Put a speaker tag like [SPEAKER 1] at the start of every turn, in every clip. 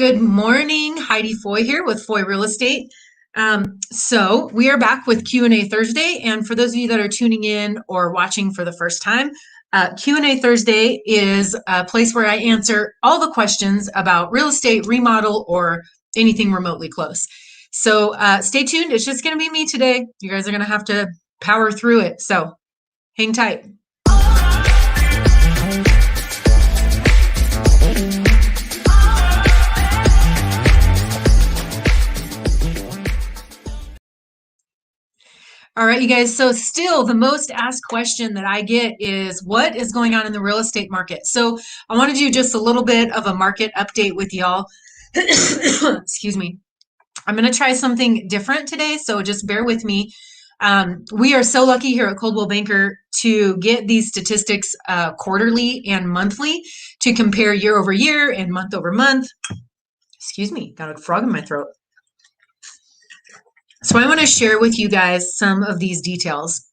[SPEAKER 1] Good morning, Heidi Foy here with Foy Real Estate. So we are back with Q&A Thursday, and for those of you that are tuning in or watching for the first time, Q&A Thursday is a place where I answer all the questions about real estate, remodel, or anything remotely close. So stay tuned. It's just going to be me today. You guys are going to have to power through it. So hang tight. All right, you guys. So still the most asked question that I get is what is going on in the real estate market? So I want to do just a little bit of a market update with y'all. Excuse me. I'm going to try something different today, so just bear with me. We are so lucky here at Coldwell Banker to get these statistics quarterly and monthly to compare year over year and month over month. Excuse me, got a frog in my throat. So I want to share with you guys some of these details.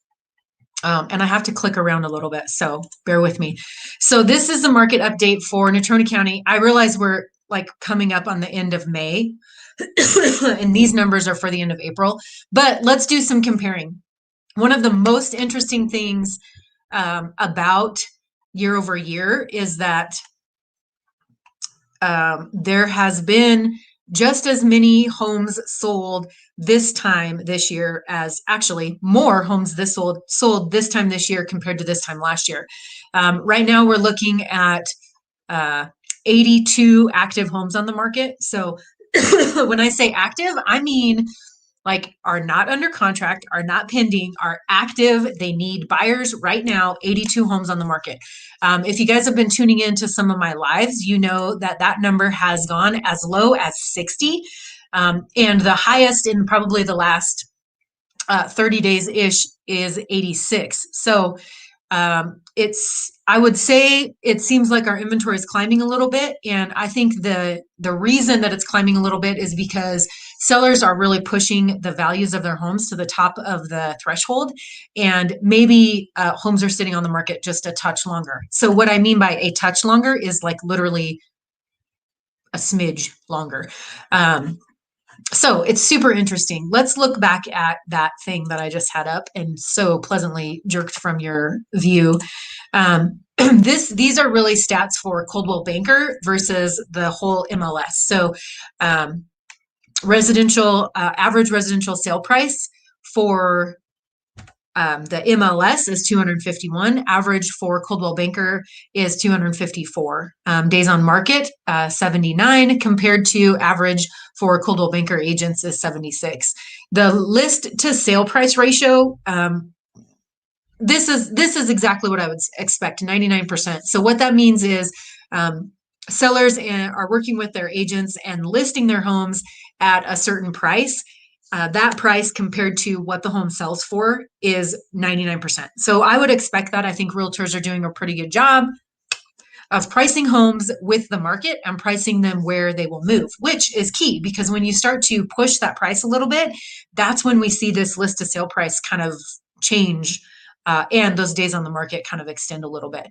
[SPEAKER 1] And I have to click around a little bit, so bear with me. So this is the market update for Netrona County. I realize we're like coming up on the end of May, and these numbers are for the end of April, but let's do some comparing. One of the most interesting things about year over year is that there has been just as many homes sold this time this year as actually more homes sold this time this year compared to this time last year. Right now we're looking at 82 active homes on the market. So when I say active, I mean like are not under contract, are not pending, are active. They need buyers right now, 82 homes on the market. If you guys have been tuning into some of my lives, you know that that number has gone as low as 60. And the highest in probably the last 30 days-ish is 86. So I would say it seems like our inventory is climbing a little bit. And I think the reason that it's climbing a little bit is because sellers are really pushing the values of their homes to the top of the threshold. And maybe homes are sitting on the market just a touch longer. So what I mean by a touch longer is like literally a smidge longer. So it's super interesting. Let's look back at that thing that I just had up and so pleasantly jerked from your view. These are really stats for Coldwell Banker versus the whole MLS. So average residential sale price for the MLS is 251. Average for Coldwell Banker is 254. Days on market, 79, compared to average for Coldwell Banker agents is 76. The list to sale price ratio, this is exactly what I would expect, 99%. So what that means is sellers are working with their agents and listing their homes at a certain price. That price compared to what the home sells for is 99%. So I would expect that. I think realtors are doing a pretty good job of pricing homes with the market and pricing them where they will move, which is key because when you start to push that price a little bit, that's when we see this list to sale price kind of change and those days on the market kind of extend a little bit.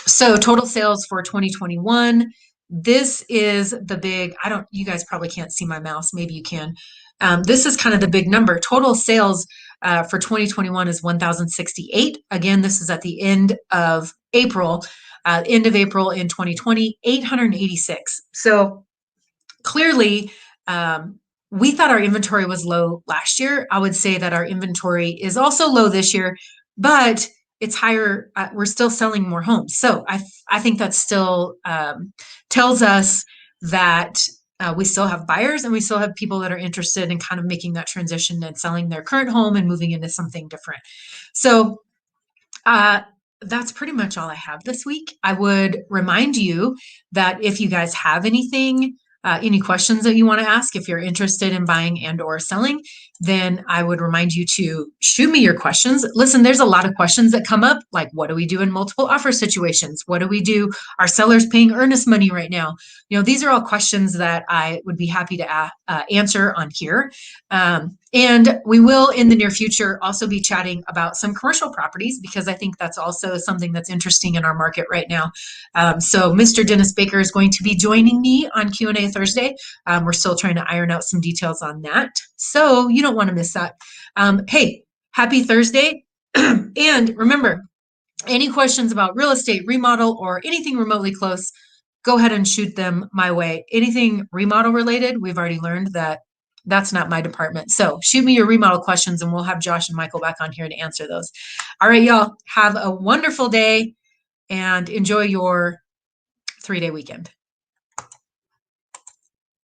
[SPEAKER 1] So total sales for 2021. This is the big, you guys probably can't see my mouse. Maybe you can. This is kind of the big number. Total sales for 2021 is 1,068. Again, this is at the end of April. End of April in 2020, 886. So clearly, we thought our inventory was low last year. I would say that our inventory is also low this year, but it's higher. We're still selling more homes. So I think that still tells us that we still have buyers and we still have people that are interested in kind of making that transition and selling their current home and moving into something different. So that's pretty much all I have this week. I would remind you that if you guys have anything any questions that you want to ask. If you're interested in buying and or selling, then I would remind you to shoot me your questions. Listen, there's a lot of questions that come up, like what do we do in multiple offer situations? What do we do? Are sellers paying earnest money right now? These are all questions that I would be happy to answer on here. And we will in the near future also be chatting about some commercial properties, because I think that's also something that's interesting in our market right now. So Mr. Dennis Baker is going to be joining me on Q&A Thursday. We're still trying to iron out some details on that. So you don't want to miss that. Hey, happy Thursday. And remember, any questions about real estate, remodel, or anything remotely close, go ahead and shoot them my way. Anything remodel related, we've already learned that that's not my department. So shoot me your remodel questions and we'll have Josh and Michael back on here to answer those. All right, y'all, have a wonderful day and enjoy your 3-day weekend.